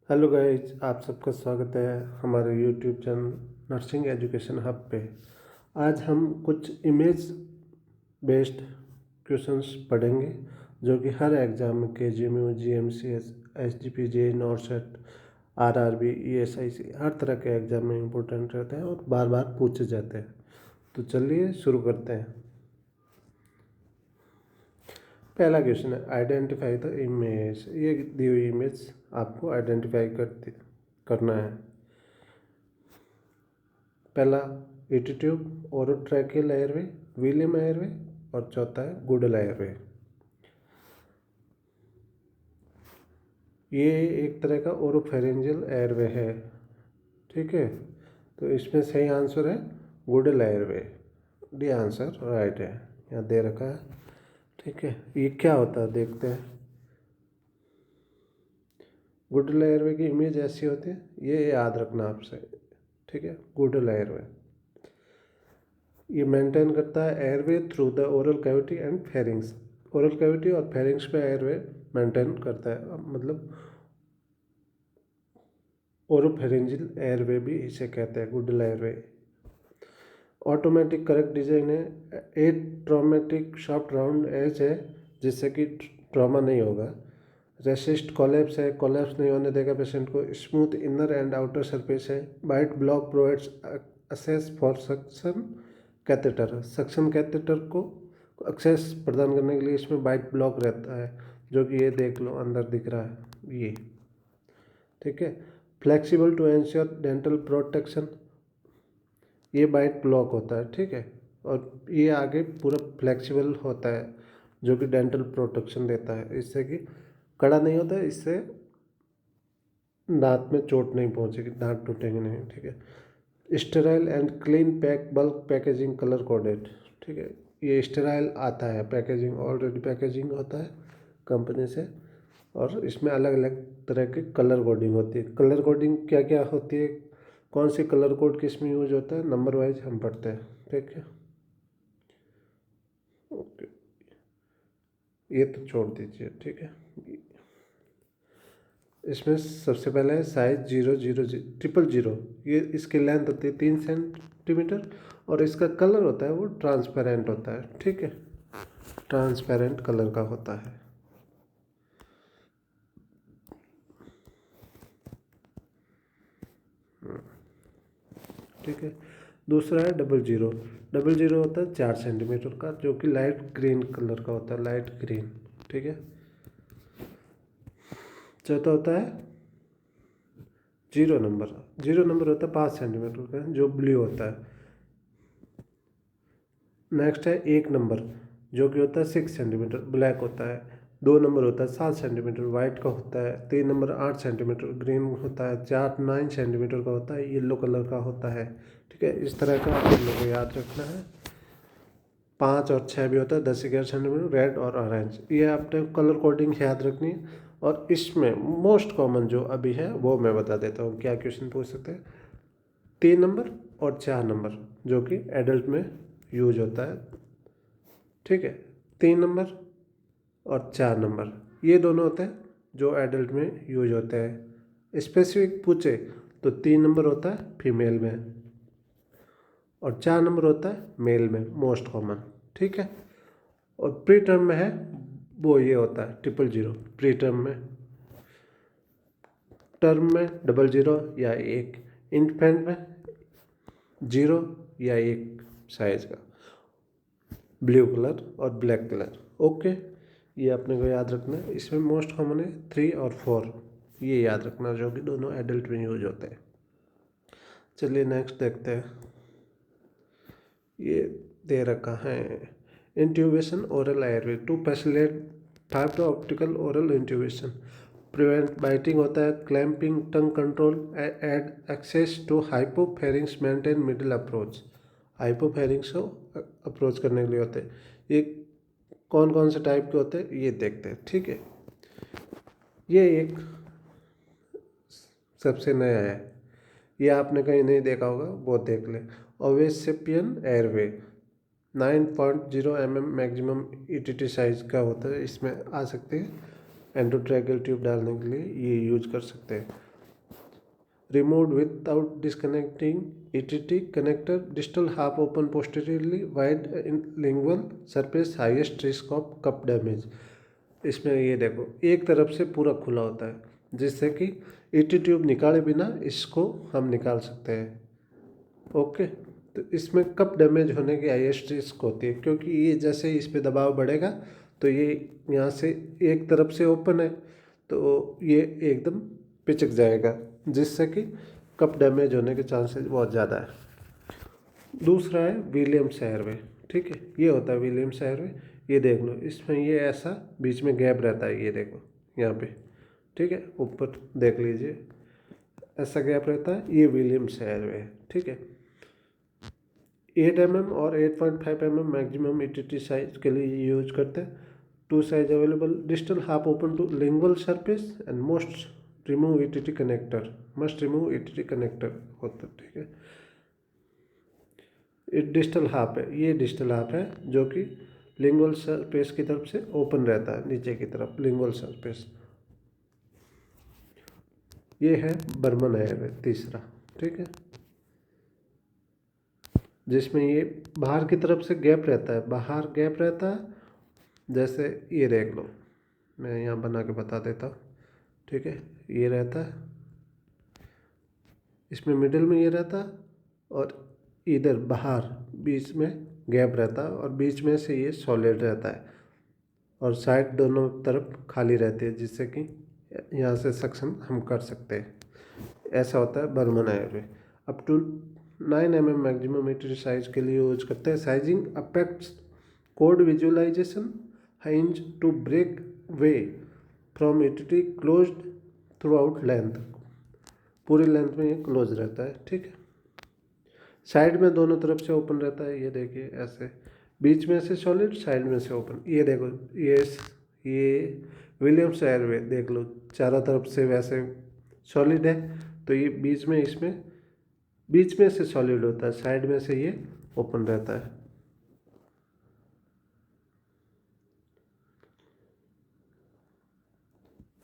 Hello guys, आप सबका स्वागत है हमारे YouTube channel nursing education hub पे। आज हम कुछ इमेज बेस्ड क्वेश्चंस पढ़ेंगे जो कि हर एग्ज़ाम में KGMU, GMCS, SGP, JEE, नॉर्सेट, RRB, ESIC हर तरह के एग्ज़ाम में इम्पोर्टेंट रहते हैं और बार बार पूछे जाते हैं। तो चलिए शुरू करते हैं। पहला क्वेश्चन है आइडेंटिफाई द इमेज। ये दी हुई इमेज आपको आइडेंटिफाई करना है। पहला ET tube, orotracheal airway, William airway और चौथा है गुडल एयरवे। ये एक तरह का ओरोफेरेंजियल एयरवे है, ठीक है। तो इसमें सही आंसर है Goodell airway. D answer right है, यहाँ दे रखा है, ठीक है। ये क्या होता है देखते हैं। गुडल एयरवे की इमेज ऐसी होती है, ये याद रखना आपसे, ठीक है। गुडल एयरवे ये मेंटेन करता है airway through the oral cavity and pharynx. Oral cavity और फेरिंग्स पे एयरवे मेंटेन करता है, मतलब ओरोफेरेंजियल एयरवे भी इसे कहते हैं, Guedel airway. Automatic correct design है। Atraumatic soft round edge है जिससे कि ट्रॉमा नहीं होगा। रेसिस्ट कोलैप्स है, कोलैप्स नहीं होने देगा पेशेंट को। Smooth inner and outer surface है। White block provides access for suction catheter. Suction catheter को एक्सेस प्रदान करने के लिए इसमें वाइट ब्लॉक रहता है, जो कि ये देख लो अंदर दिख रहा है ये, ठीक है। Flexible to ensure dental protection, ये वाइट ब्लॉक होता है, ठीक है। और ये आगे पूरा फ्लेक्सिबल होता है जो कि डेंटल प्रोटेक्शन देता है, इससे कि कड़ा नहीं होता है, इससे दांत में चोट नहीं पहुंचेगी, दांत टूटेंगे नहीं, ठीक है। Sterile and clean pack bulk packaging colour coded, ठीक है। ये स्टेराइल आता है, पैकेजिंग ऑलरेडी पैकेजिंग होता है कंपनी से, और इसमें अलग अलग तरह की कलर कोडिंग होती है। कलर कोडिंग क्या क्या होती है, कौन सी कलर कोड किस में यूज होता है, नंबर वाइज हम पढ़ते हैं, ठीक है। ओके, ये तो छोड़ दीजिए, ठीक है। इसमें सबसे पहले है साइज 00000, ये इसकी लेंथ होती है 3 सेंटीमीटर और इसका कलर होता है वो ट्रांसपेरेंट होता है, ठीक है। ट्रांसपेरेंट कलर का होता है। ठीक है। दूसरा है 00। 00 होता है 4 सेंटीमीटर का, जो कि लाइट ग्रीन कलर का होता है, लाइट ग्रीन, ठीक है। चौथा होता है 0 नंबर। 0 नंबर होता है 5 सेंटीमीटर का, जो ब्लू होता है। नेक्स्ट है 1 नंबर, जो कि होता है 6 सेंटीमीटर, ब्लैक होता है। 2 नंबर होता है 7 सेंटीमीटर, वाइट का होता है। 3 नंबर 8 सेंटीमीटर, ग्रीन होता है। 4 9 सेंटीमीटर का होता है, येलो कलर का होता है, ठीक है। इस तरह का आप लोगों को याद रखना है। 5 और 6 भी होता है, 10 11 सेंटीमीटर, रेड और ऑरेंज। ये आपने कलर कोडिंग याद रखनी है। और इसमें मोस्ट कॉमन जो अभी है वो मैं बता देता हूँ, क्या क्वेश्चन पूछ सकते हैं। 3 नंबर और 4 नंबर, जो कि एडल्ट में यूज होता है, ठीक है। 3 नंबर और 4 नंबर, ये दोनों होते हैं जो एडल्ट में यूज होते हैं। स्पेसिफिक पूछे तो 3 नंबर होता है फीमेल में और 4 नंबर होता है मेल में, मोस्ट कॉमन, ठीक है। और प्री टर्म में है वो ये होता है 000, प्री टर्म में। टर्म में 00 या 1, इन्फेंट में 0 या 1 साइज का, ब्लू कलर और ब्लैक कलर, ओके। ये अपने को याद रखना है। इसमें मोस्ट कॉमन है 3 और 4, ये याद रखना, जो कि दोनों एडल्ट में यूज होते हैं। चलिए नेक्स्ट देखते हैं। ये दे रखा है intubation oral airway to facilitate fibre optical oral intubation, prevent biting होता है, clamping, tongue control, aid access to hypopharynx, maintain middle approach. Hypopharynx को अप्रोच करने के लिए होते हैं। ये कौन कौन से टाइप के होते हैं ये देखते हैं, ठीक है। ये एक सबसे नया है, ये आपने कहीं नहीं देखा होगा, वो देख ले। Ovassapian airway 9.0 mm maximum ETT size का होता है, इसमें आ सकते हैं। एंडोट्रैकियल ट्यूब डालने के लिए ये यूज कर सकते हैं। removed without disconnecting ETT connector, distal half open posteriorly, wide in lingual surface, highest risk of cup damage। इसमें ये देखो एक तरफ से पूरा खुला होता है जिससे कि ईटी ट्यूब निकाले बिना इसको हम निकाल सकते हैं। ओके, तो इसमें कप डैमेज होने की हाईएस्ट रिस्क होती है क्योंकि ये जैसे इस पे दबाव बढ़ेगा तो ये यहाँ से एक तरफ से ओपन है तो ये एकदम पिचक जाएगा जिससे कि कप डैमेज होने के चांसेस बहुत ज़्यादा है। दूसरा है विलियम्स एयरवे। ठीक है, ये होता है विलियम्स एयरवे। ये देख लो, इसमें ये ऐसा बीच में गैप रहता है, ये देखो यहाँ पे। ठीक है, ऊपर देख लीजिए ऐसा गैप रहता है, ये विलियम्स एयरवे है। ठीक है, 8 mm और 8.5 mm मैक्सिमम ईटीटी साइज के लिए यूज करते हैं। Two size available, distal half open to lingual surface and most remove ETT connector, must remove ETT connector होता है। ठीक है, ये डिस्टल हाफ है, ये डिस्टल हाफ है जो कि लिंगुअल सरफेस की तरफ से ओपन रहता है नीचे की तरफ, लिंगुअल सरफेस। ये है बर्मन एयरवे तीसरा। ठीक है, जिसमें ये बाहर की तरफ से गैप रहता है, बाहर गैप रहता है। जैसे ये देख लो, मैं यहाँ बना के बता देता हूँ। ठीक है, ये रहता है, इसमें मिडिल में ये रहता है और इधर बाहर बीच में गैप रहता है और बीच में से ये सॉलिड रहता है और साइड दोनों तरफ खाली रहती है जिससे कि यहाँ से सक्शन हम कर सकते हैं। ऐसा होता है Berman airway. Up to 9 mm maximum ET size के लिए यूज करते हैं। Sizing affects cord visualisation, hinge to break way from ET closed throughout length, पूरी लेंथ में ये क्लोज रहता है। ठीक है, साइड में दोनों तरफ से ओपन रहता है, ये देखिए ऐसे, बीच में से सॉलिड, साइड में से ओपन। ये देखो, ये विलियम्स एयरवे देख लो, चारों तरफ से वैसे सॉलिड है तो ये बीच में, इसमें बीच में से सॉलिड होता है, साइड में से ये ओपन रहता है।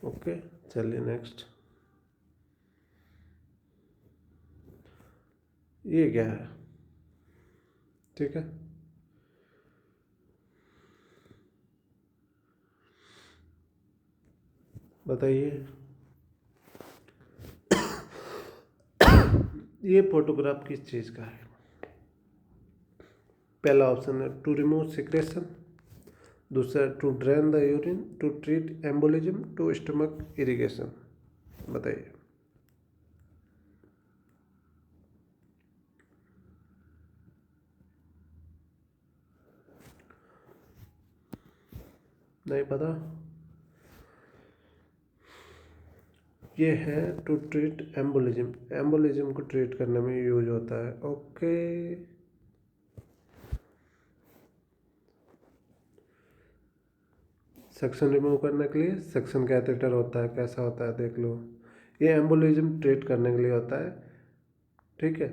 ओके, चलिए नेक्स्ट। ये क्या है? ठीक है, बताइए। ये फोटोग्राफ किस चीज़ का है? पहला ऑप्शन है टू रिमूव सिक्रेशन, दूसरा to drain the urine, to treat embolism, to stomach irrigation. बताइए। नहीं पता? ये है टू ट्रीट एम्बोलिज्म, एम्बोलिज्म को ट्रीट करने में यूज होता है। ओके, सक्शन रिमूव करने के लिए सक्शन कैथेटर होता है, कैसा होता है देख लो। ये एम्बोलिज्म ट्रीट करने के लिए होता है। ठीक है,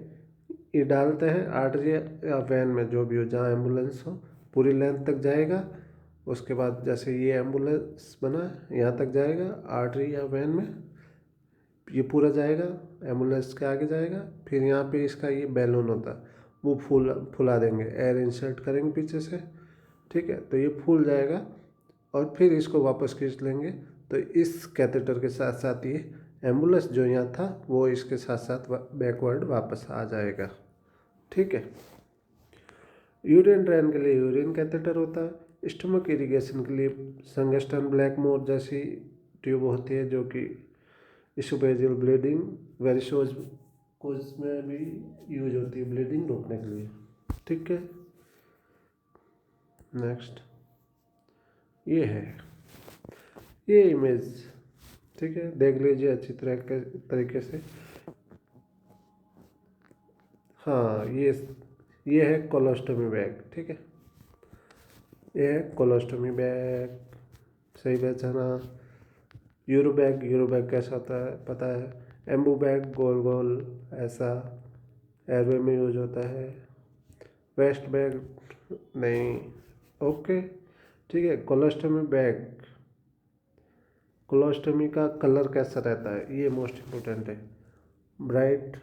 ये डालते हैं आर्टरी या वैन में, जो भी हो, जहाँ एम्बुलेंस हो, पूरी लेंथ तक जाएगा। उसके बाद जैसे ये एम्बुलेंस बना यहाँ तक जाएगा, आर्टरी या वैन में ये पूरा जाएगा, एम्बुलेंस के आगे जाएगा। फिर यहाँ पे इसका ये बैलून होता है, वो फुला देंगे, एयर इंसर्ट करेंगे पीछे से। ठीक है, तो ये फूल जाएगा और फिर इसको वापस खींच लेंगे। तो इस कैथेटर के साथ साथ ये एम्बुलेंस जो यहाँ था वो इसके साथ साथ बैकवर्ड वापस आ जाएगा। ठीक है, यूरिन ड्रेन के लिए यूरिन कैथेटर होता है। स्टमक इरिगेशन के लिए संगस्टन ब्लैकमोर जैसी ट्यूब होती है जो कि इसोफेजियल ब्लीडिंग, वेरिसोज कोज में भी यूज होती है ब्लीडिंग रोकने के लिए। ठीक है, नेक्स्ट ये है, ये इमेज। ठीक है, देख लीजिए अच्छी तरह तरीके से। हाँ, ये है कोलोस्टोमी बैग। ठीक है, ये है कोलोस्टोमी बैग, सही पहचाना। यूरो बैग कैसा होता है पता है? एम्बू बैग गोल गोल ऐसा, एयरवे में यूज होता है। वेस्ट बैग नहीं। ओके, ठीक है। कोलोस्टोमी बैग, कोलोस्टोमी का कलर कैसा रहता है, ये मोस्ट इम्पोर्टेंट है। ब्राइट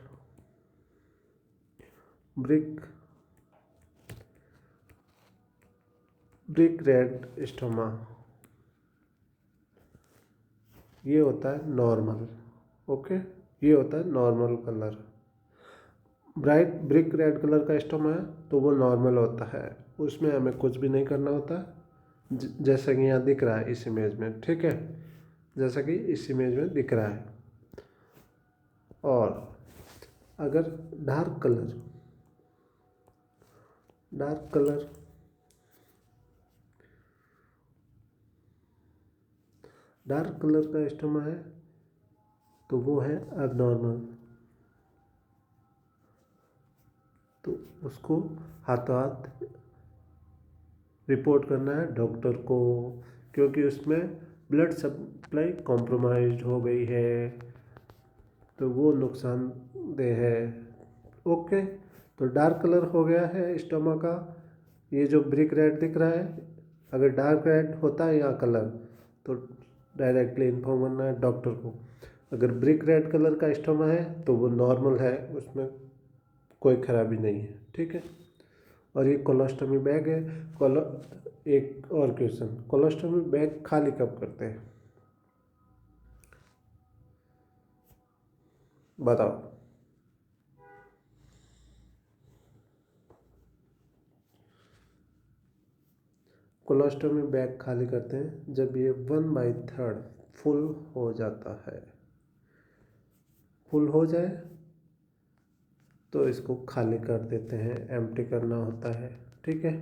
ब्रिक रेड स्टोमा, ये होता है नॉर्मल। ओके, ये होता है normal colour. Bright brick red colour का स्टोमा है तो वो नॉर्मल होता है, उसमें हमें कुछ भी नहीं करना होता, जैसा कि यहाँ दिख रहा है इस इमेज में। ठीक है, जैसा कि इस इमेज में दिख रहा है। और अगर डार्क कलर का स्टोमा है तो वो है अबनॉर्मल, तो उसको हाथों हाथ रिपोर्ट करना है डॉक्टर को, क्योंकि उसमें ब्लड सप्लाई कॉम्प्रोमाइज्ड हो गई है तो वो नुकसानदेह है। ओके, तो डार्क कलर हो गया है स्टोमा का। ये जो ब्रिक रेड दिख रहा है, अगर डार्क रेड होता है यहाँ कलर तो डायरेक्टली इन्फॉर्म करना है डॉक्टर को। अगर ब्रिक रेड कलर का स्टोमा है तो वो नॉर्मल है, उसमें कोई खराबी नहीं है। ठीक है, और ये कोलोस्टोमी बैग है। एक और क्वेश्चन, कोलोस्टोमी बैग खाली कब करते हैं, बताओ। कोलोस्टोमी बैग खाली करते हैं जब ये 1/3 फुल हो जाता है। फुल हो जाए तो इसको खाली कर देते हैं, एम्प्टी करना होता है। ठीक है,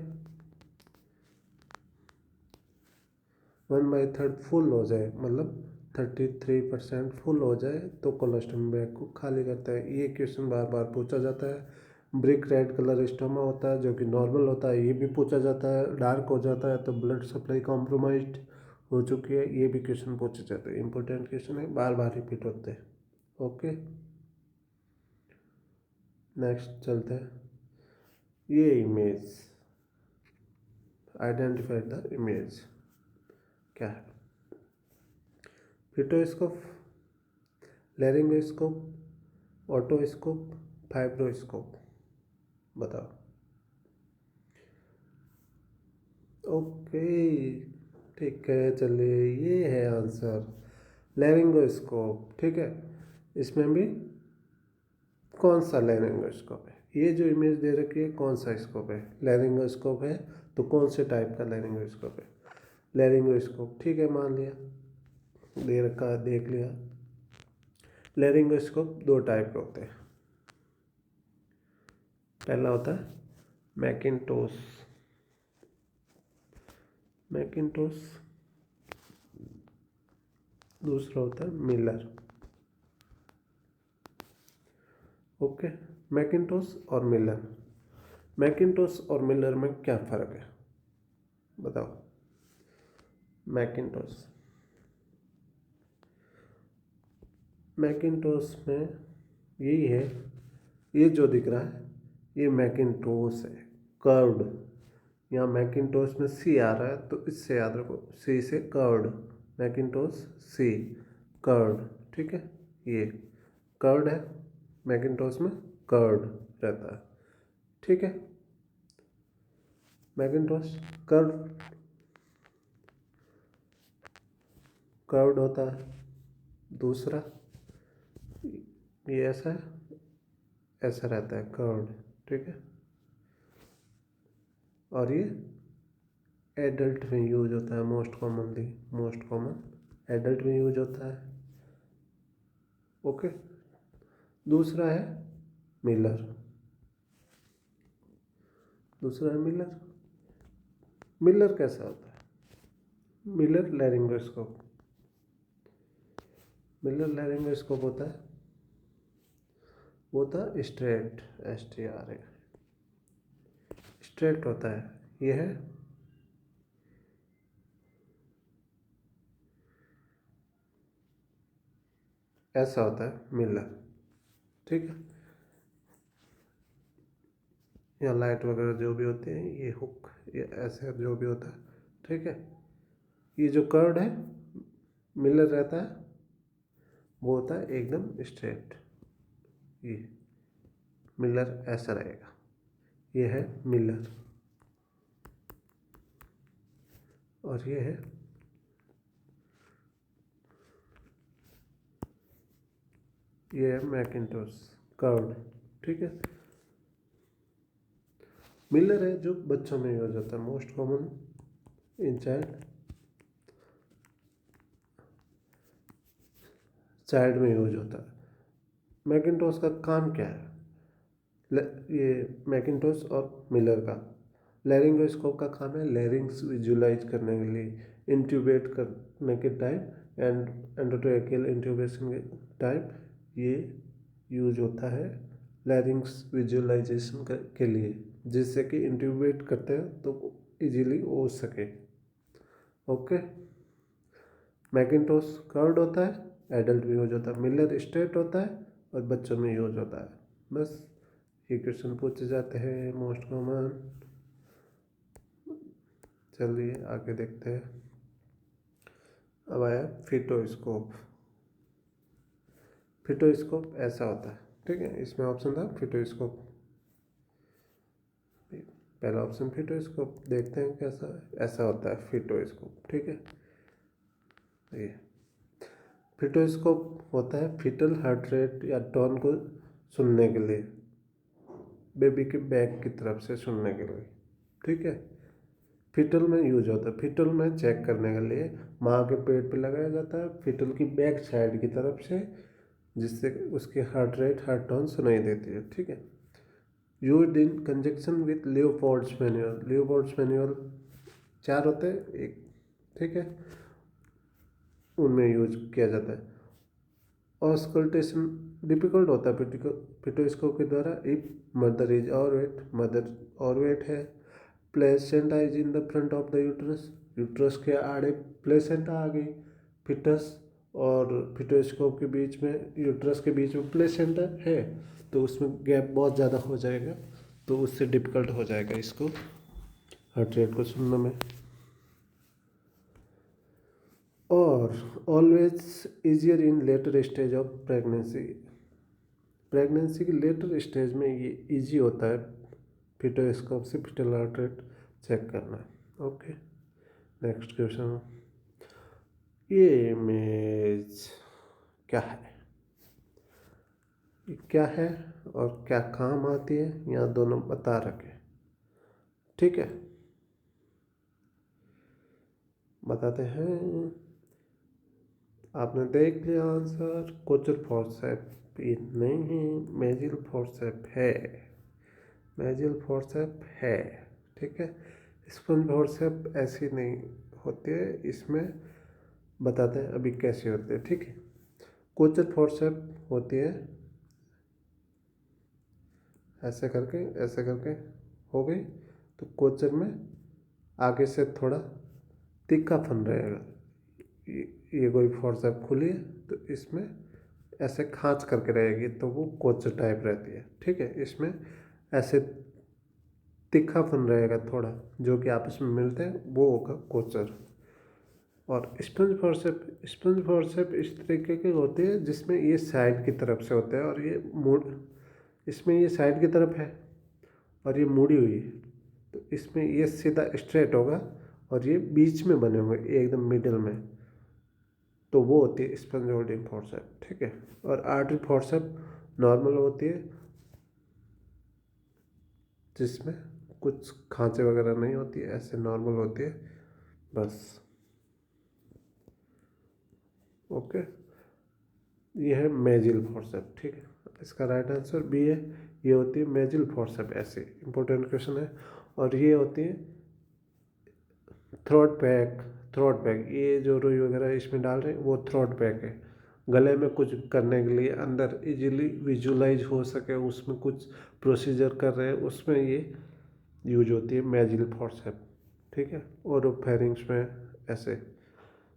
1/3 फुल हो जाए मतलब 33% फुल हो जाए तो कोलोस्टोमी बैग को खाली करता है। ये क्वेश्चन बार बार पूछा जाता है। ब्रिक रेड कलर स्टोमा होता है जो कि नॉर्मल होता है, ये भी पूछा जाता है। डार्क हो जाता है तो ब्लड सप्लाई कॉम्प्रोमाइज्ड हो चुकी है, ये भी क्वेश्चन पूछे जाते हैं। इंपॉर्टेंट क्वेश्चन है, बार बार रिपीट होते हैं। ओके, नेक्स्ट चलते हैं। ये इमेज, आइडेंटिफाई द इमेज क्या है। फिटोस्कोप, लैरिंगोस्कोप, ऑटोस्कोप, फाइब्रोस्कोप, बताओ। ओके, ठीक है, चलिए ये है आंसर, लैरिंगोस्कोप। ठीक है, इसमें भी कौन सा लैरिंगोस्कोप है, ये जो इमेज दे रखी है कौन सा स्कोप है, लैरिंगोस्कोप है, तो कौन से टाइप का लैरिंगोस्कोप है, लैरिंगोस्कोप। ठीक है, मान लिया, दे रखा है, देख लिया। लैरिंगोस्कोप दो टाइप के होते हैं। पहला होता है मैकिन्टोश, दूसरा होता है मिलर। ओके, मैकिन्टोश और मिलर, मैकिन्टोश और मिलर में क्या फ़र्क है, बताओ। मैकिन्टोश में यही है, ये जो दिख रहा है ये मैकिन्टोश है, कर्व्ड। यहाँ मैकिन्टोश में सी आ रहा है तो इससे याद रखो, सी से कर्व्ड, मैकिन्टोश सी, कर्व्ड। ठीक है, ये कर्व्ड है, मैकिन्टोश में कर्व्ड रहता है। ठीक है, मैकिन्टोश कर्व्ड होता है। दूसरा ये ऐसा है, ऐसा रहता है कर्व्ड। ठीक है, और ये एडल्ट में यूज होता है, मोस्ट कॉमन एडल्ट में यूज होता है। ओके, दूसरा है मिलर, मिलर कैसा होता है, मिलर लैरिंगोस्कोप होता है, वो होता है स्ट्रेट, STRA, स्ट्रेट होता है। ये है ऐसा होता है मिलर। ठीक है, या लाइट वगैरह जो भी होते हैं, ये हुक, ये ऐसे जो भी होता है। ठीक है, ये जो कर्व्ड है मिलर रहता है वो होता है एकदम स्ट्रेट। ये मिलर ऐसा रहेगा, ये है मिलर और ये है मैकिन्टॉश कर्व्ड। ठीक है, मिलर है जो बच्चों में यूज होता है, मोस्ट कॉमन इन चाइल्ड में यूज होता है। मैकिन्टॉश का काम क्या है? ये मैकिन्टॉश और मिलर का लैरिंगोस्कोप का काम है लैरिंग्स विजुलाइज करने के लिए, इंट्यूबेट करने के टाइम एंड एंडोट्रैकियल इंट्यूबेशन के टाइम ये यूज होता है लैरिंग्स विजुलाइजेशन के लिए, जिससे कि इंट्यूबेट करते हैं तो इजीली हो सके। ओके, मैकिन्टॉश कर्व्ड होता है, एडल्ट में यूज होता है, मिलर स्ट्रेट होता है और बच्चों में यूज होता है। बस ये क्वेश्चन पूछे जाते हैं मोस्ट कॉमन। चलिए आगे देखते हैं। अब आया फिटोस्कोप। फिटोस्कोप ऐसा होता है, ठीक है, इसमें ऑप्शन था फिटोस्कोप, पहला ऑप्शन फिटोस्कोप। देखते हैं कैसा ऐसा होता है फिटोस्कोप। ठीक है, ये फिटोस्कोप होता है फीटल हार्ट रेट या टोन को सुनने के लिए, बेबी के बैक की तरफ से सुनने के लिए। ठीक है, फिटल में यूज होता है, फिटल में चेक करने के लिए माँ के पेट पे लगाया जाता है फिटल की बैक साइड की तरफ से, जिससे उसकी हार्ट रेट हार्ट टोन सुनाई देती है। ठीक है, used in conjunction with Leopold's manual. Leopold's manual 4 होते हैं एक, ठीक है, उनमें यूज किया जाता है। ऑस्कल्टेशन डिफिकल्ट होता है फिटोस्कोप के द्वारा if mother is overweight, mother overweight है। Placenta is in the front of the uterus, uterus के आड़े प्लेसेंटा आ गई, फिटस और फिटोस्कोप के बीच में, यूट्रस के बीच में प्लेसेंटा है, तो उसमें गैप बहुत ज़्यादा हो जाएगा, तो उससे डिफिकल्ट हो जाएगा इसको हार्ट रेट को सुनने में। और always easier in later stage of pregnancy. Pregnancy की लेटर स्टेज में ये इजी होता है फिटोस्कोप से फिटल हार्ट रेट चेक करना। Okay, next question. ये इमेज क्या है, ये क्या है और क्या काम आती है, यहाँ दोनों बता रखे। ठीक है, बताते हैं। आपने देख लिया आंसर, कोचर फॉर्सेप ये नहीं है, मेजिल फॉर्सेप है, मेजिल फॉर्सेप है। ठीक है, स्पंज फॉर्सेप ऐसी नहीं होती है, इसमें बताते हैं अभी कैसे होते हैं। ठीक है, कोचर फॉर्सेप होती है ऐसे करके हो गई, तो कोचर में आगे से थोड़ा तीखापन रहेगा। ये कोई फोर्सेप खुली है तो इसमें ऐसे खांच करके रहेगी, तो वो कोचर टाइप रहती है। ठीक है, इसमें ऐसे तीखापन रहेगा थोड़ा, जो कि आपस में मिलते हैं, वो होगा कोचर। और स्पंज फोर्सेप इस तरीके के होते हैं जिसमें ये साइड की तरफ से होते हैं और ये मुड़, इसमें ये साइड की तरफ है और ये मुड़ी हुई है, तो इसमें ये सीधा स्ट्रेट होगा और ये बीच में बने होंगे एकदम मिडिल में, तो वो होती है स्पंज होल्डिंग फोर्सेप। ठीक है, और आर्टरी फोर्सेप नॉर्मल होती है जिसमें कुछ खांचे वगैरह नहीं होती है, ऐसे नॉर्मल होती है बस। ओके, ये है मेजिल फोर्सेप। ठीक है, इसका राइट आंसर बी है, ये होती है मेजिल फोर्सेप। ऐसे इंपॉर्टेंट क्वेश्चन है। और ये होती है थ्रोट पैक, ये जो रुई वगैरह इसमें डाल रहे हैं वो थ्रोट पैक है, गले में कुछ करने के लिए अंदर इजीली विजुलाइज हो सके, उसमें कुछ प्रोसीजर कर रहे हैं, उसमें ये यूज होती है मेजिल फोर्सेप। ठीक है, और फेरिंग्स में ऐसे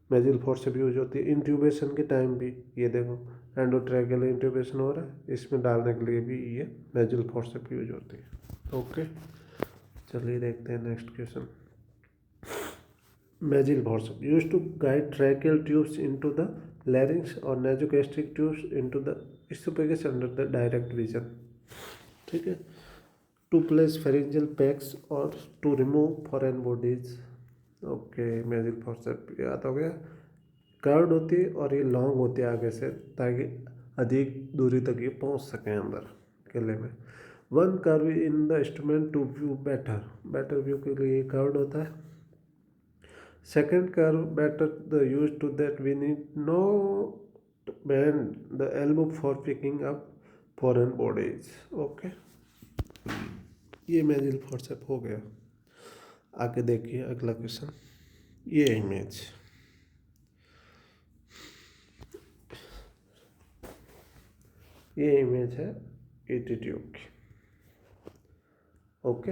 मेजिल फोर्सेप यूज होती है। इंट्यूबेशन के टाइम भी ये देखो एंडोट्रैकियल इंट्यूबेशन हो रहा है, इसमें डालने के लिए भी ये मेजिल फोर्सेप यूज होती है। ओके, चलिए देखते हैं next question. Magill forcep use to guide tracheal tubes into the larynx और nasogastric tubes into the oesophagus under the direct vision. ठीक है, टू प्लेस फेरिंजियल पैक्स और to remove foreign bodies. Okay, Magill forceps याद हो गया। Curved होती है और ये लॉन्ग होती है आगे से, ताकि अधिक दूरी तक ये पहुंच सकें अंदर किले में। One curve in the instrument to view better, better view के लिए कर्व्ड होता है। Second curve better the use to that we need not bend the elbow for picking up foreign bodies. Okay, ये मेजिल फॉर्सेप हो गया। आगे देखिए अगला क्वेश्चन, ये इमेज, ये इमेज है ईटी ट्यूब की। ओके,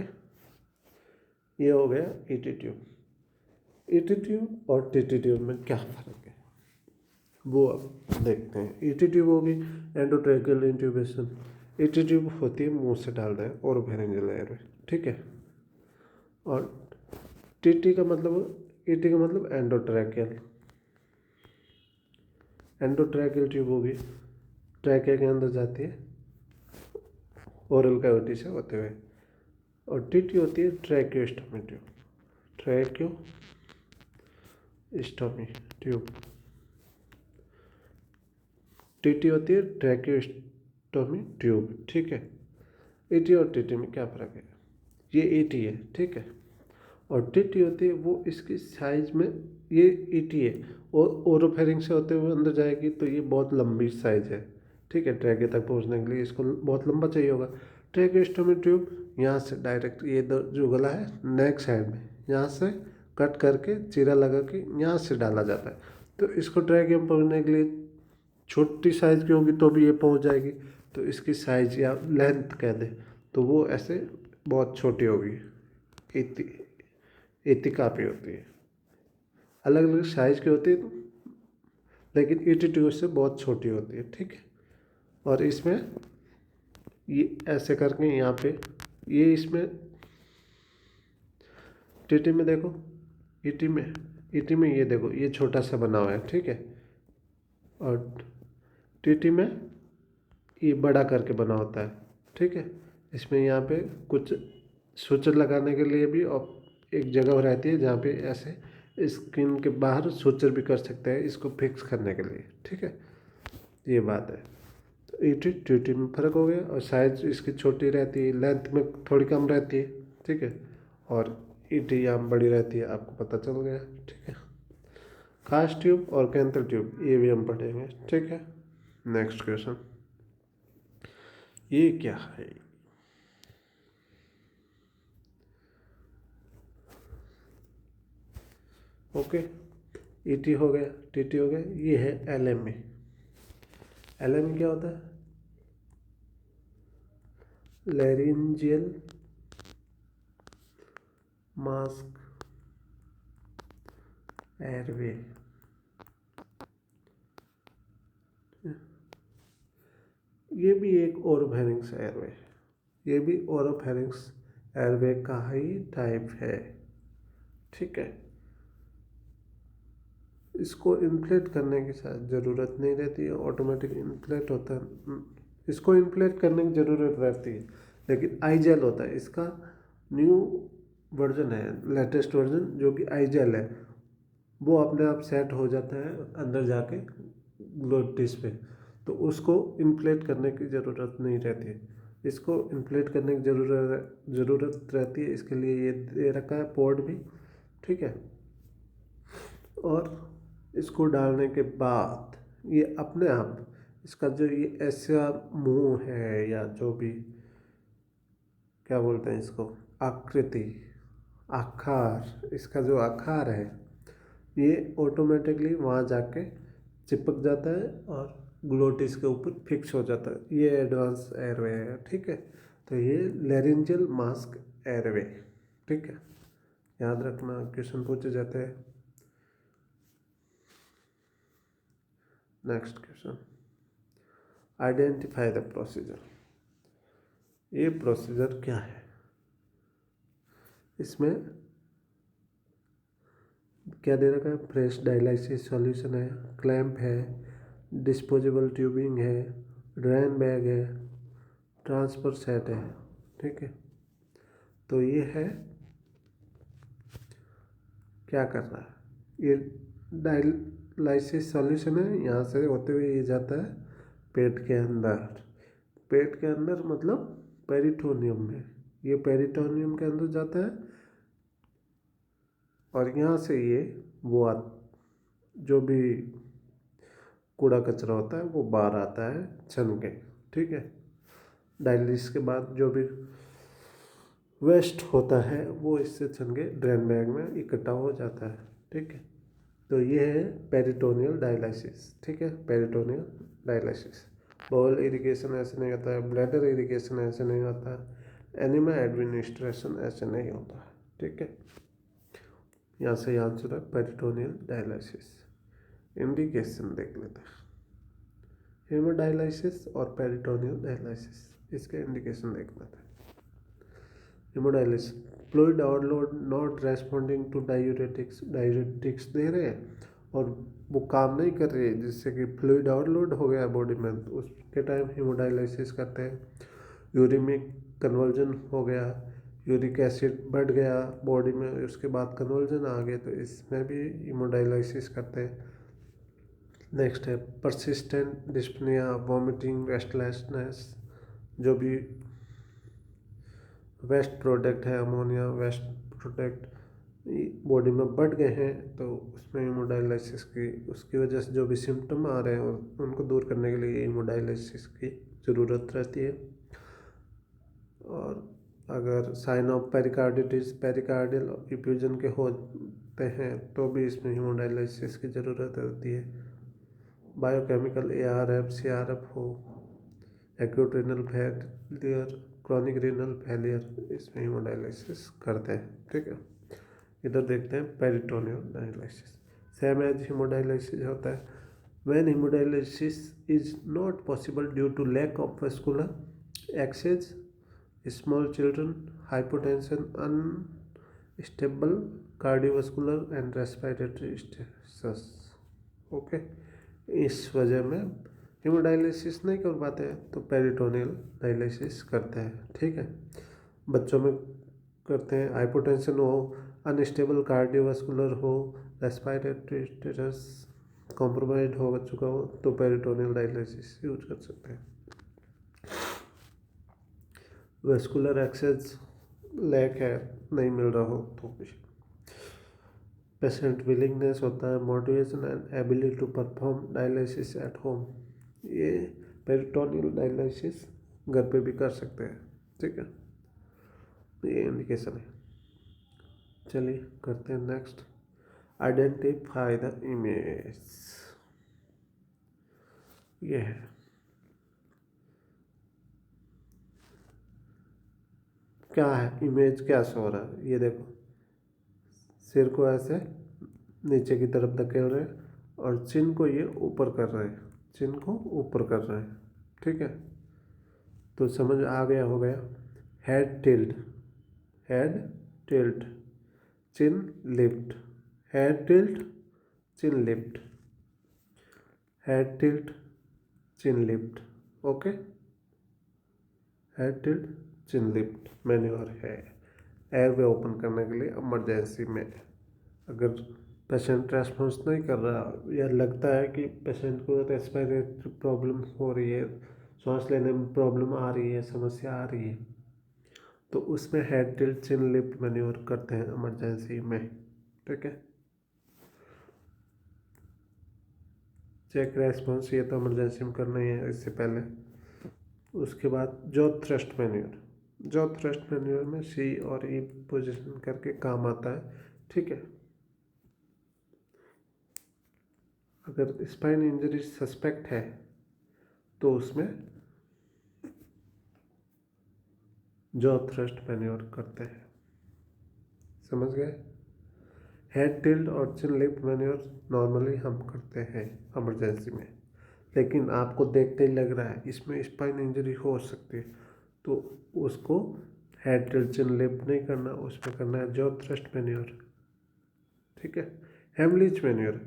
ये हो गया ईटी ट्यूब। ईटी ट्यूब और टीटी ट्यूब में क्या फ़र्क है वो अब देखते हैं। ईटी ट्यूब होगी एंडोट्रैकियल इंट्यूबेशन। ईटी ट्यूब होती है मुंह से डाल रहे हैं और फेरेंजियल एयर में, ठीक है। और टीटी का मतलब, ईटी का मतलब एंडोट्रैकियल। एंडोट्रैकियल ट्यूब होगी, ट्रैकिया के अंदर जाती है ओरल कैविटी से होते हुए। और टीटी होती है tracheostomy tube, tracheostomy tube. TT होती है ट्रैकियोस्टोमी ट्यूब, ठीक है। ईटी और टीटी में क्या फ़र्क है, ये ईटी है, ठीक है। और टीटी होती है वो इसकी साइज में, ये ईटी है और ओरोफेरिंग से होते हुए अंदर जाएगी तो ये बहुत लंबी साइज है, ठीक है। ट्रैके तक पहुंचने के लिए इसको बहुत लंबा चाहिए होगा। ट्रैकियोस्टोमी ट्यूब यहाँ से डायरेक्ट, ये जो गला है नेक साइड में, यहाँ से कट करके चीरा लगा के यहाँ से डाला जाता है। तो इसको ट्रैकियम पहुँचने के लिए छोटी साइज़ की होगी तो भी ये पहुँच जाएगी, तो इसकी साइज या लेंथ कह दे तो वो ऐसे बहुत छोटी होगी। इतनी काफ़ी होती है, अलग अलग साइज़ की होती है, लेकिन ईटी ट्यूब से बहुत छोटी होती है, ठीक है। और इसमें ये ऐसे करके यहाँ पे, ये इसमें टीटी में देखो, ईटी में ये देखो ये छोटा सा बना हुआ है, ठीक है। और टीटी में ये बड़ा करके बना होता है, ठीक है। इसमें यहाँ पे कुछ सूचर लगाने के लिए भी और एक जगह रहती है जहाँ पे ऐसे स्किन के बाहर सूचर भी कर सकते हैं इसको फिक्स करने के लिए, ठीक है। ये बात है। तो ईटी टीटी में फ़र्क हो गया, और साइज इसकी छोटी रहती है, लेंथ में थोड़ी कम रहती है, ठीक है। और ईटी यहाँ बड़ी रहती है, आपको पता चल गया, ठीक है। कास्ट ट्यूब और कैंथर ट्यूब ये भी हम पढ़ेंगे, ठीक है। नेक्स्ट क्वेश्चन, ये क्या है, ओके। ईटी हो गया, टीटी हो गया, ये है एलएमए। एलएमए क्या होता है, लैरिंजियल मास्क एयरवे। ये भी एक ओरोफेरिंक्स एयरवे, ये भी ओरोफेरिंक्स एयरवे का ही टाइप है, ठीक है। इसको इन्फ्लेट करने की शायद ज़रूरत नहीं रहती है, ऑटोमेटिक इन्फ्लेट होता है। इसको इन्फ्लेट करने की ज़रूरत रहती है, लेकिन आई जेल होता है इसका न्यू वर्जन है, लेटेस्ट वर्जन जो कि आई जेल है, वो अपने आप सेट हो जाता है अंदर जाके ग्लोटिस पे, तो उसको इन्फ्लेट करने की ज़रूरत नहीं रहती है। इसको इन्फ्लेट करने की ज़रूरत रहती है, इसके लिए ये दे रखा है पोर्ट भी, ठीक है। और इसको डालने के बाद ये अपने आप, इसका जो ये ऐसा मुंह है या जो भी क्या बोलते हैं इसको, आकृति, आकार, इसका जो आकार है ये ऑटोमेटिकली वहाँ जाके चिपक जाता है और ग्लोटिस के ऊपर फिक्स हो जाता है। ये एडवांस एयरवे है, ठीक है। तो ये लैरिंजियल मास्क एयरवे, ठीक है। याद रखना, क्वेश्चन पूछे जाते हैं। Next question, identify the procedure. ये प्रोसीजर क्या है, इसमें क्या दे रखा है, फ्रेश डायलिसिस सॉल्यूशन है, क्लैंप है, डिस्पोजेबल ट्यूबिंग है, ड्रेन बैग है, ट्रांसफर सेट है। ठीक है, तो ये है क्या कर रहा है, ये डायलिसिस सॉल्यूशन है, यहाँ से होते हुए ये जाता है पेट के अंदर। पेट के अंदर मतलब पेरिटोनियम में, ये पेरिटोनियम के अंदर जाता है और यहाँ से ये जो भी कूड़ा कचरा होता है वो बाहर आता है छन के। ठीक है, डायलिसिस के बाद जो भी वेस्ट होता है वो इससे छन के ड्रेन बैग में इकट्ठा हो जाता है। ठीक है, तो ये है पेरिटोनियल डायलिसिस। ठीक है, पेरिटोनियल डायलिसिस। बॉल इरिगेशन ऐसे नहीं होता है, ब्लैडर इरिगेशन ऐसे नहीं होता है, एनिमा एडमिनिस्ट्रेशन ऐसे नहीं होता है। ठीक है, यहाँ से आंसर है पेरिटोनियल डायलिसिस। इंडिकेशन देख लेते हैं, हेमोडायलिसिस और पेरिटोनियल डायलिसिस, इसके इंडिकेशन देख लेते हैं। Haemodialysis, fluid overload not responding to diuretics, diuretics दे रहे हैं और वो काम नहीं कर रही है, जिससे कि फ्लूइड ओवरलोड हो गया बॉडी में, तो उसके टाइम हेमोडायलिसिस करते हैं। यूरिमिक कन्वर्जन हो गया, यूरिक एसिड बढ़ गया बॉडी में, उसके बाद कन्वर्जन आ गया, तो इसमें भी हेमोडायलिसिस करते हैं। नेक्स्ट है परसिस्टेंट डिस्पनिया, वॉमिटिंग, रेस्टलेसनेस, जो भी वेस्ट प्रोडक्ट है, अमोनिया वेस्ट प्रोडक्ट बॉडी में बढ़ गए हैं, तो उसमें हेमोडायलिसिस की, उसकी वजह से जो भी सिम्टम आ रहे हैं उनको दूर करने के लिए हेमोडायलिसिस की ज़रूरत रहती है। और अगर sign of pericarditis, pericardial effusion के होते हैं तो भी इसमें हेमोडायलिसिस की ज़रूरत होती है। बायोकेमिकल ARF CRF हो, acute renal failure, chronic renal failure, इसमें हेमोडायलिसिस करते हैं। ठीक है, इधर देखते हैं peritoneal dialysis. Same as haemodialysis होता है। When haemodialysis is not possible due to lack of vascular access, small children, hypotension, unstable cardiovascular and respiratory status. Okay, इस वजह में हेमोडायलिसिस नहीं कर पाते हैं तो पेरिटोनियल डायलिसिस करते हैं। ठीक है, बच्चों में करते हैं, हाइपोटेंशन हो, अनस्टेबल कार्डियोवास्कुलर हो, रेस्पिरेटरी स्टेटस कॉम्प्रोमाइज हो चुका हो, तो पेरिटोनियल डायलिसिस यूज कर सकते हैं। वेस्कुलर एक्सेस लैक है, नहीं मिल रहा हो तो पेशेंट विलिंगनेस होता है, motivation and ability to perform dialysis at home, ये पेरिटोनियल डायलिसिस घर पे भी कर सकते हैं। ठीक है, ये इंडिकेशन है। चलिए करते हैं नेक्स्ट, आइडेंटिफाई द इमेज। ये है, क्या है इमेज, क्या शो हो रहा है, ये देखो, सिर को ऐसे नीचे की तरफ धकेल रहे हैं और चिन को ये ऊपर कर रहे हैं, चिन को ऊपर कर रहे हैं। ठीक है, तो समझ आ गया हो गया। Head tilt, head tilt, chin lift, head tilt, chin lift, head tilt, chin lift. Okay, head tilt, chin lift manure है एयरवे ओपन करने के लिए इमरजेंसी में। अगर पेशेंट रेस्पॉन्स नहीं कर रहा या लगता है कि पेशेंट को रेस्पिरेटरी प्रॉब्लम हो रही है, सांस लेने में प्रॉब्लम आ रही है, समस्या आ रही है, तो उसमें head tilt chin lift manure करते हैं इमरजेंसी में। ठीक है, चेक रेस्पॉन्स, ये तो इमरजेंसी में करना ही है इससे पहले। उसके बाद jaw thrust manure, jaw thrust manure में C और E पोजीशन करके काम आता है। ठीक है, अगर स्पाइन इंजरी सस्पेक्ट है तो उसमें जॉ थ्रस्ट मैन्योर करते हैं। समझ गए? हेड टिल्ट और चिन लिफ्ट मैन्योर नॉर्मली हम करते हैं इमरजेंसी में, लेकिन आपको देखते ही लग रहा है इसमें स्पाइन इंजरी हो सकती है, तो उसको हेड टिल्ट चिन लिफ्ट नहीं करना, उसमें करना है जॉ थ्रस्ट मैन्योर। ठीक है, हेमलिच मैन्योर,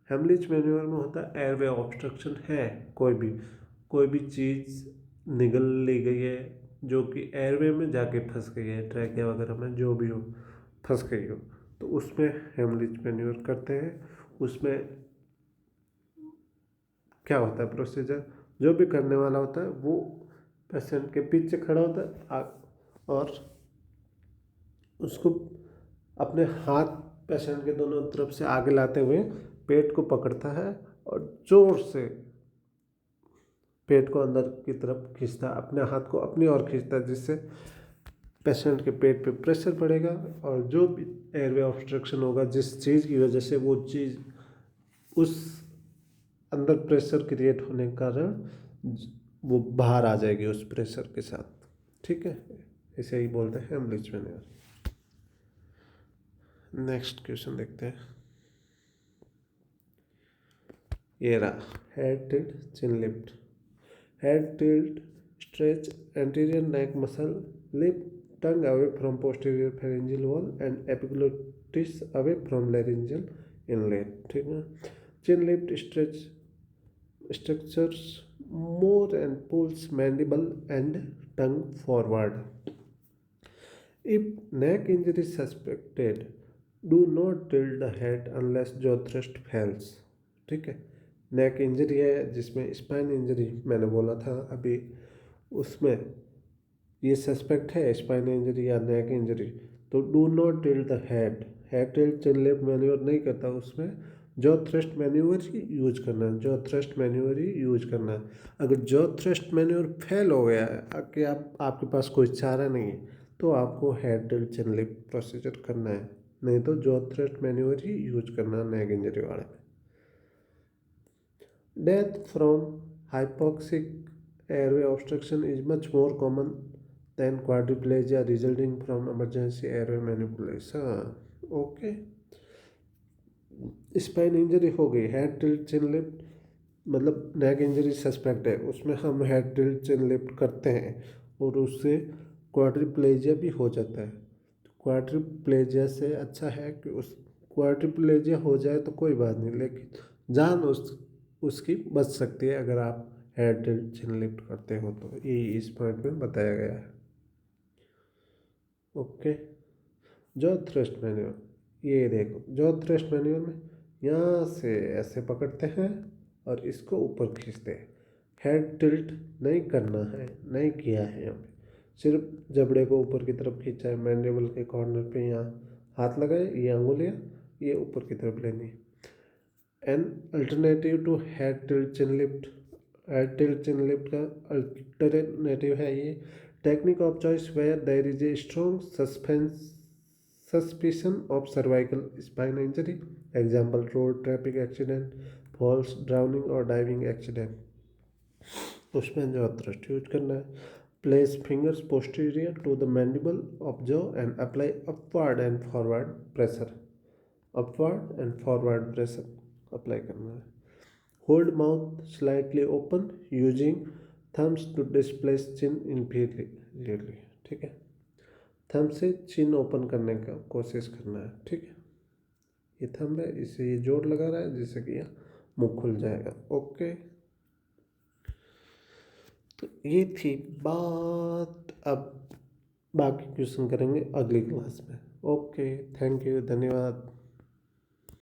हेमलिच मैन्योर में होता है एयरवे ऑब्स्ट्रक्शन है, कोई भी चीज़ निगल ली गई है जो कि एयरवे में जाके फंस गई है, ट्रैकिया वगैरह में जो भी हो फंस गई हो, तो उसमें हेमलिच मैन्योर करते हैं। उसमें क्या होता है प्रोसीजर, जो भी करने वाला होता है वो पेशेंट के पीछे खड़ा होता है और उसको अपने हाथ पेशेंट के दोनों तरफ से आगे लाते हुए पेट को पकड़ता है और जोर से पेट को अंदर की तरफ खींचता है, अपने हाथ को अपनी ओर खींचता है, जिससे पेशेंट के पेट पे प्रेशर पड़ेगा और जो भी एयरवे ऑब्स्ट्रक्शन होगा जिस चीज़ की वजह से वो चीज़ उस अंदर प्रेशर क्रिएट होने के कारण वो बाहर आ जाएगी उस प्रेशर के साथ। ठीक है, इसे ही बोलते हैं हेमलिच मैन्योर। नेक्स्ट क्वेश्चन देखते हैं। ये रहा head tilt chin lift. Head tilt stretch anterior neck muscle, lift tongue away from posterior pharyngeal wall and epiglottis away from laryngeal inlet। ठीक है, chin lift stretch structures more and pulls mandible and tongue forward। If neck injury is suspected, do not tilt the head unless jaw thrust fails। ठीक है, नेक injury है जिसमें spine injury मैंने बोला था अभी, उसमें ये सस्पेक्ट है स्पाइन इंजरी या नेक इंजरी, तो do not tilt the head, head tilt chin lift manoeuvre नहीं करता, उसमें जॉ थ्रस्ट मैन्यूवर ही यूज करना है, जॉ थ्रस्ट मैन्यूवर ही यूज करना है। अगर जॉ थ्रस्ट मैन्यूवर फेल हो गया है कि आपके पास कोई चारा नहीं है, तो आपको head tilt chin lift procedure करना है, नहीं तो जॉ थ्रस्ट मैन्यूवर ही यूज करना है नेक इंजरी वाले में। Death from hypoxic airway obstruction is much more common than quadriplegia resulting from emergency airway manipulation। Okay, spine injury हो गई, हेड टिल्ट चिन लिफ्ट मतलब नेक इंजरी सस्पेक्ट है, उसमें हम हेड टिल्ट चिन लिफ्ट करते हैं और उससे क्वाड्रिप्लेजिया भी हो जाता है। क्वाड्रिप्लेजिया से अच्छा है कि उस क्वाड्रिप्लेजिया हो जाए तो कोई बात नहीं, लेकिन जान उसकी बच सकती है अगर आप हेड टिल्ट चिन लिफ्ट करते हो, तो ये इस पॉइंट में बताया गया है। ओके, जॉ थ्रस्ट मैन्यूअल, ये देखो जॉ थ्रस्ट मैन्यूअल में यहाँ से ऐसे पकड़ते हैं और इसको ऊपर खींचते हैं, हेड टिल्ट नहीं करना है, नहीं किया है हमें, सिर्फ जबड़े को ऊपर की तरफ खींचा है, मैंडिबल के कॉर्नर पे यहाँ हाथ लगाए, ये अंगुलियाँ ये ऊपर की तरफ लेनी है। An alternative to head tilt chin lift, head tilt chin lift का अल्टरनेटिव है ये technique of choice where there is a strong suspicion of cervical spine injury, example road traffic accident, falls, drowning or diving accident। उसमें जो thrust use करना है, place fingers posterior to the mandible of jaw and apply upward and forward pressure, upward and forward pressure apply करना है। Hold mouth slightly open using thumbs to displace chin inferiorly. ठीक है, thumb से चिन open करने का कोशिश करना है। ठीक है, ये थंब है, इसे ये जोड़ लगा रहा है जिससे कि यह मुंह खुल जाएगा। ओके, तो ये थी बात, अब बाकी क्वेश्चन करेंगे अगली क्लास में। ओके, थैंक यू, धन्यवाद।